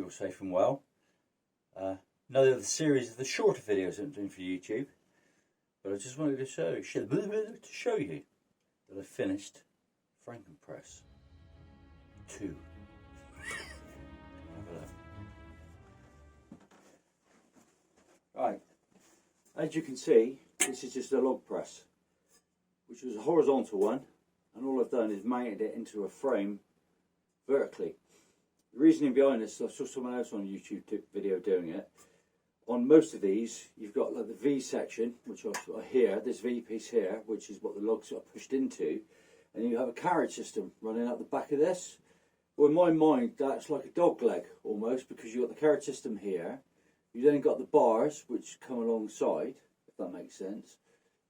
you're safe and well. Another of the series of the shorter videos I'm doing for YouTube, but I just wanted to show you that I finished FRANKENPRESS II. Have a look. Right, as you can see, this is just a log press, which was a horizontal one, and all I've done is mounted it into a frame vertically. The reasoning behind this, I saw someone else on a YouTube video doing it. On most of these, you've got like the V section, which are here, this V piece here, which is what the logs are pushed into, and you have a carriage system running out the back of this. Well, in my mind, that's like a dog leg almost, because you've got the carriage system here. You then got the bars, which come alongside, if that makes sense,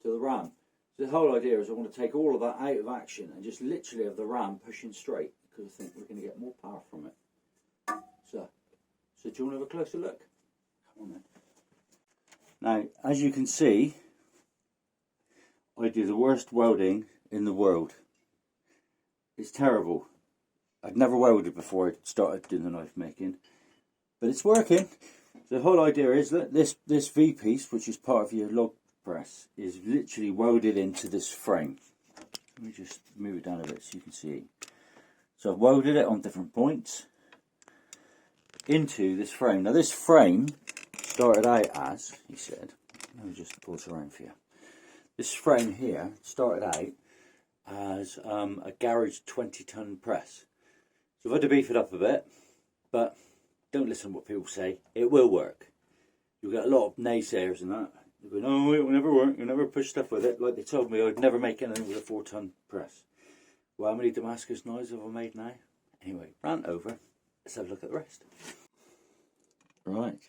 to the ram. So the whole idea is I want to take all of that out of action and just literally have the ram pushing straight, because I think we're going to get more power from it. So do you want to have a closer look? Come on then. Now, as you can see, I do the worst welding in the world. It's terrible. I'd never welded before I started doing the knife making, but it's working. The whole idea is that this V piece, which is part of your log press, is literally welded into this frame. Let me just move it down a bit so you can see. So I've welded it on different points into this frame. Now this frame started out as, he said, let me just pull this around for you. This frame here started out as a garage 20-ton press. So I've had to beef it up a bit, but don't listen to what people say. It will work. You'll get a lot of naysayers and that. They're going, oh, it will never work. You'll never push stuff with it. Like they told me I'd never make anything with a 4-ton press. Well, how many Damascus knives have I made now? Anyway, rant over. Let's have a look at the rest. Right.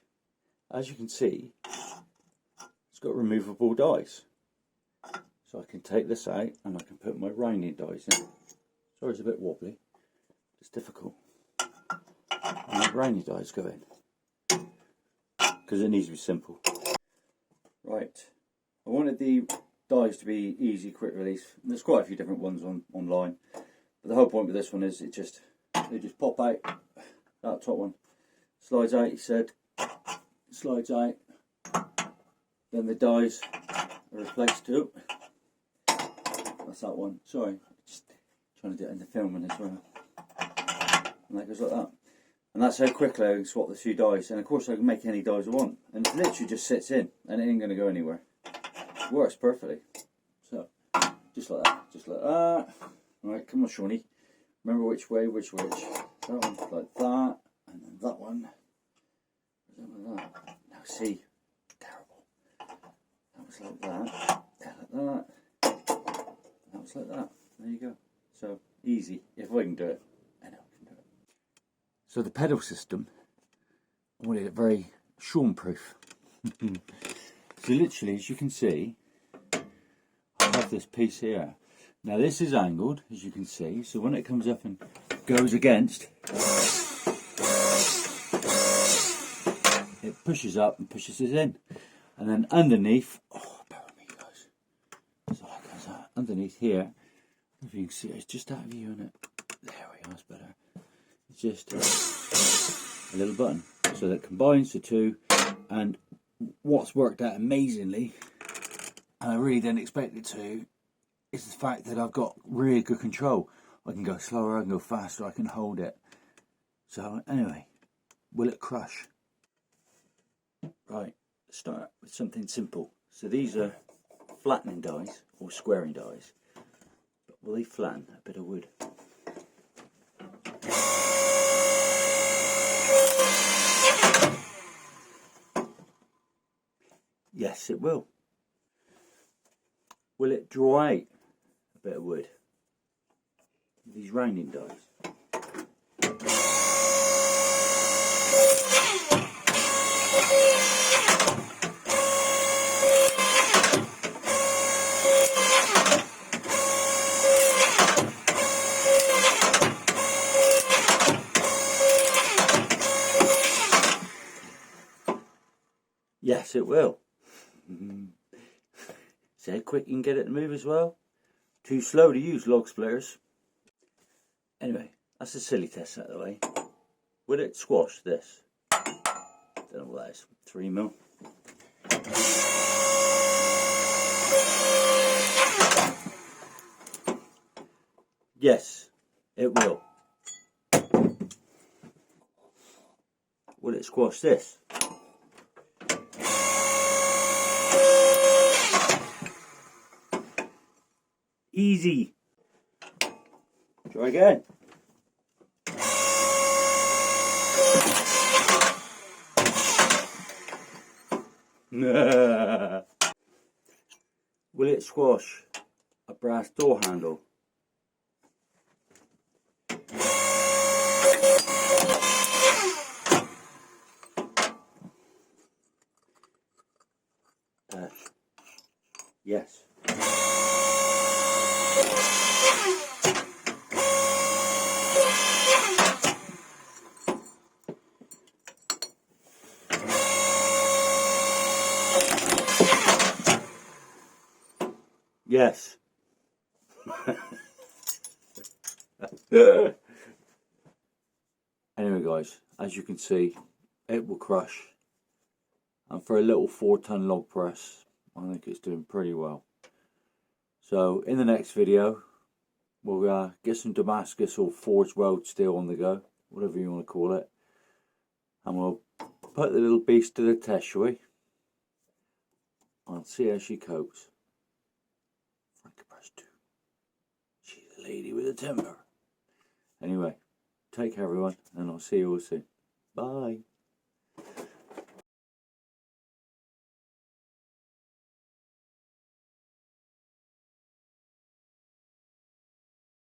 As you can see, it's got removable dies. So I can take this out and I can put my rounding dies in. Sorry, it's a bit wobbly. It's difficult. And the rounding dies go in, because it needs to be simple. Right. I wanted the dies to be easy, quick release. There's quite a few different ones online, but the whole point with this one is they just pop out. That top one slides out, he said, slides out, then the dies are replaced too. That's that one. Sorry, just trying to do it in the filming as well. And that goes like that. And that's how quickly I can swap the two dies. And of course I can make any dies I want. And it literally just sits in and it ain't going to go anywhere. It works perfectly. So, just like that, just like that. Right, come on Shawnee. Remember which way, which. That one like that, and then that one. Like that. Now see, terrible. That was like that, like that. That was like that. There you go. So, easy. If I can do it, I know I can do it. So the pedal system, I wanted it very Sean-proof. So literally, as you can see, I have this piece here. Now this is angled, as you can see, so when it comes up and goes against, it pushes up and pushes it in. And then underneath, oh, bear with me guys. So that goes out. Underneath here, if you can see, it's just out of view, isn't it? There we go, that's better. It's just a little button, so that combines the two. And what's worked out amazingly, and I really didn't expect it to, is the fact that I've got really good control. I can go slower, I can go faster, I can hold it. So anyway, will it crush? Right, let's start with something simple. So these are flattening dies, or squaring dies. But will they flatten a bit of wood? Yes, it will. Will it draw out a bit of wood? These rounding dies. Yes, it will. See how quick you can get it to move as well? Too slow to use log splitters. Anyway, that's a silly test out of the way. Will it squash this? Don't know what that is. 3mm. Yes, it will. Will it squash this? Easy. Try again. Will it squash a brass door handle? Yes. Yes. Anyway guys, as you can see, it will crush. And for a little 4-ton log press, I think it's doing pretty well. So in the next video, we'll get some Damascus or forged weld steel on the go, whatever you want to call it. And we'll put the little beast to the test, shall we? I'll see how she copes. FRANKENPRESS II. She's a lady with a temper. Anyway, take care everyone, and I'll see you all soon. Bye.